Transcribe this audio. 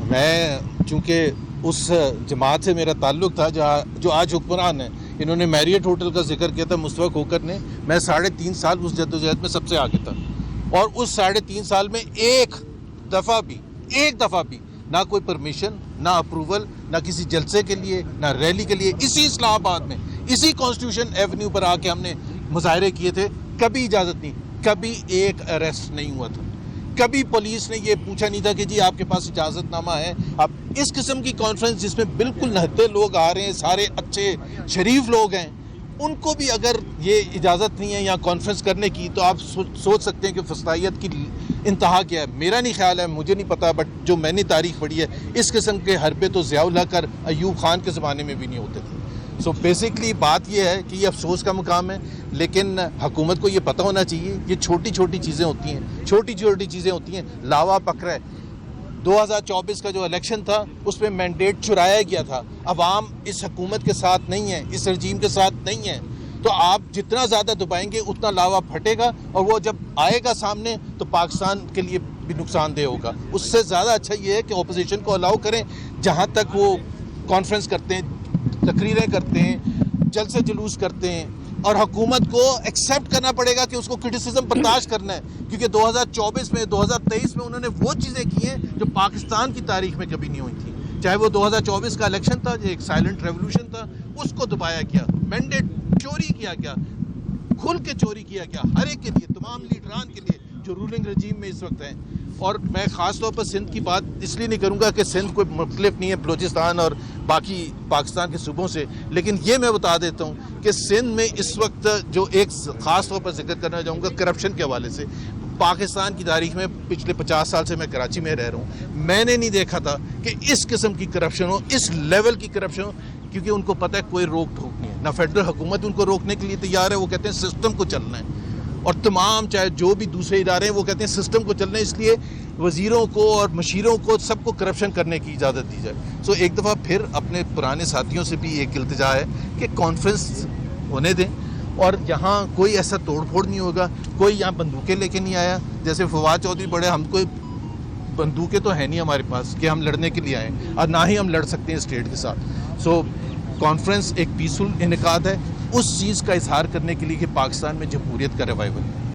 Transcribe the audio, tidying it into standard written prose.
मैं चूँकि उस जमात से मेरा ताल्लुक़ था जो आज हुक्मरान है, इन्होंने मैरियट होटल का जिक्र किया था मुस्तफ़ा खोखर ने। मैं 3.5 साल उस जद्दोजहद में सबसे आगे था, और उस 3.5 साल में एक दफ़ा भी ना कोई परमिशन, ना अप्रूवल, ना किसी जलसे के लिए, ना रैली के लिए, इसी इस्लामाबाद में, इसी कॉन्स्टिट्यूशन एवेन्यू पर आके हमने मुजाहरे किए थे। कभी इजाज़त नहीं, कभी एक अरेस्ट नहीं हुआ था, कभी पुलिस ने ये पूछा नहीं था कि जी आपके पास इजाज़तनामा है। अब इस किस्म की कॉन्फ्रेंस जिसमें बिल्कुल नहते लोग आ रहे हैं, सारे अच्छे शरीफ लोग हैं, उनको भी अगर ये इजाज़त नहीं है यहाँ कॉन्फ्रेंस करने की, तो आप सोच सकते हैं कि फस्तायत की इंतहा क्या है। मेरा नहीं ख्याल है, मुझे नहीं पता, बट जो मैंने तारीख पढ़ी है, इस किस्म के हरबे तो ज़ियाउल हक और अयूब खान के ज़माने में भी नहीं होते थे। सो बेसिकली बात यह है कि ये अफसोस का मुकाम है, लेकिन हुकूमत को ये पता होना चाहिए ये छोटी छोटी चीज़ें होती हैं। लावा पकड़ा है, 2024 का जो इलेक्शन था उसमें मैंडेट चुराया गया था। अवाम इस हुकूमत के साथ नहीं है, इस रजीम के साथ नहीं है, तो आप जितना ज़्यादा दबाएंगे उतना लावा फटेगा, और वो जब आएगा सामने तो पाकिस्तान के लिए भी नुकसानदेह होगा। उससे ज़्यादा अच्छा ये है कि अपोजिशन को अलाउ करें, जहाँ तक वो कॉन्फ्रेंस करते हैं, तकरीरें करते हैं, जलसे जुलूस करते हैं, और हुकूमत को एक्सेप्ट करना पड़ेगा कि उसको क्रिटिसिज्म बर्दाश्त करना है, क्योंकि 2024 में 2023 में उन्होंने वो चीज़ें की हैं जो पाकिस्तान की तारीख में कभी नहीं हुई थी। चाहे वो 2024 का इलेक्शन था, जो एक साइलेंट रेवोल्यूशन था, उसको दबाया गया, मैंडेट चोरी किया गया, खुल के चोरी किया गया, हर एक के लिए, तमाम लीडरान के लिए जो रूलिंग रजीम में इस वक्त हैं। और मैं ख़ास तौर पर सिंध की बात इसलिए नहीं करूँगा कि सिंध कोई मुख्तलिफ नहीं है बलूचिस्तान और बाकी पाकिस्तान के सूबों से, लेकिन ये मैं बता देता हूँ कि सिंध में इस वक्त जो एक ख़ास तौर पर जिक्र करना चाहूँगा करप्शन के हवाले से, पाकिस्तान की तारीख में पिछले 50 साल से मैं कराची में रह रहा हूँ, मैंने नहीं देखा था कि इस किस्म की करप्शन हो, इस लेवल की करप्शन हो, क्योंकि उनको पता है कोई रोक टोक नहीं है, ना फेडरल हुकूमत उनको रोकने के लिए तैयार है। वो कहते हैं सिस्टम को चलना है, और तमाम चाहे जो भी दूसरे इदारे हैं वो कहते हैं सिस्टम को चलना है, इसलिए वज़ीरों को और मशीरों को सबको करप्शन करने की इजाज़त दी जाए। सो एक दफ़ा फिर अपने पुराने साथियों से भी एक इल्तिजा है कि कॉन्फ्रेंस होने दें, और यहाँ कोई ऐसा तोड़ फोड़ नहीं होगा, कोई यहाँ बंदूकें लेके नहीं आया। जैसे फवाद चौधरी बड़े, हम कोई बंदूकें तो है नहीं हमारे पास कि हम लड़ने के लिए आए, और ना ही हम लड़ सकते हैं स्टेट के साथ। सो कॉन्फ्रेंस एक पीसफुल इनेकाद है उस चीज़ का इजहार करने के लिए कि पाकिस्तान में जमहूरियत का रिवाइवल है।